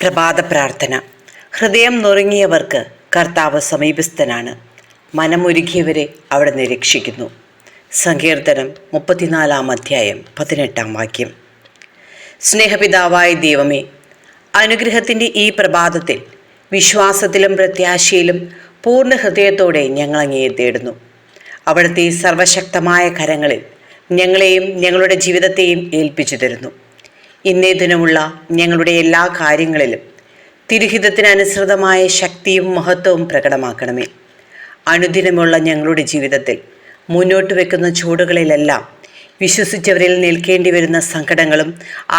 പ്രഭാത പ്രാർത്ഥന. ഹൃദയം നുറുങ്ങിയവർക്ക് കർത്താവ് സമീപസ്ഥനാണ്, മനമൊരുക്കിയവരെ അവിടെ നിരീക്ഷിക്കുന്നു. സങ്കീർത്തനം 34:18. സ്നേഹപിതാവായ ദൈവമേ, അനുഗ്രഹത്തിൻ്റെ ഈ പ്രഭാതത്തിൽ വിശ്വാസത്തിലും പ്രത്യാശയിലും പൂർണ്ണ ഹൃദയത്തോടെ ഞങ്ങളങ്ങയെ തേടുന്നു. അവിടുത്തെ സർവശക്തമായ കരങ്ങളിൽ ഞങ്ങളെയും ഞങ്ങളുടെ ജീവിതത്തെയും ഏൽപ്പിച്ചു തരുന്നു. ഇന്നേ ദിനമുള്ള ഞങ്ങളുടെ എല്ലാ കാര്യങ്ങളിലും തിരുഹിതത്തിനനുസൃതമായ ശക്തിയും മഹത്വവും പ്രകടമാക്കണമേ. അനുദിനമുള്ള ഞങ്ങളുടെ ജീവിതത്തിൽ മുന്നോട്ട് വെക്കുന്ന ചുവടുകളിലെല്ലാം വിശ്വസിച്ചവരിൽ നിൽക്കേണ്ടി വരുന്ന സങ്കടങ്ങളും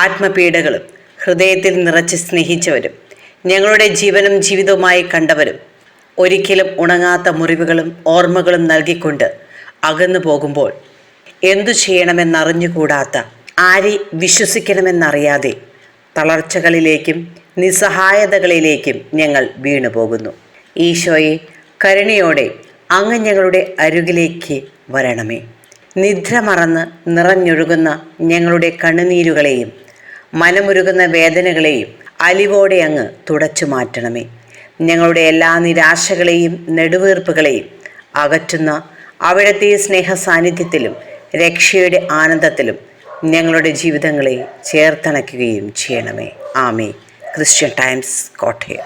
ആത്മപീഡകളും ഹൃദയത്തിൽ നിറച്ച് സ്നേഹിച്ചവരും ഞങ്ങളുടെ ജീവനും ജീവിതവുമായി കണ്ടവരും ഒരിക്കലും ഉണങ്ങാത്ത മുറിവുകളും ഓർമ്മകളും നൽകിക്കൊണ്ട് അകന്നു പോകുമ്പോൾ എന്തു ചെയ്യണമെന്നറിഞ്ഞുകൂടാത്ത, ആരെ വിശ്വസിക്കണമെന്നറിയാതെ തളർച്ചകളിലേക്കും നിസ്സഹായതകളിലേക്കും ഞങ്ങൾ വീണുപോകുന്നു. ഈശോയെ, കരുണയോടെ അങ്ങ് ഞങ്ങളുടെ അരികിലേക്ക് വരണമേ. നിദ്ര മറന്ന് നിറഞ്ഞൊഴുകുന്ന ഞങ്ങളുടെ കണ്ണുനീരുകളെയും മനമുരുകുന്ന വേദനകളെയും അലിവോടെ അങ്ങ് തുടച്ചു മാറ്റണമേ. ഞങ്ങളുടെ എല്ലാ നിരാശകളെയും നെടുവീർപ്പുകളെയും അകറ്റുന്ന അവിടുത്തെ സ്നേഹ സാന്നിധ്യത്തിലും രക്ഷയുടെ ആനന്ദത്തിലും ഞങ്ങളുടെ ജീവിതങ്ങളെ ചേർത്തണയ്ക്കുകയും ചെയ്യണമേ. ആമേൻ. Christian Times, Kottayam.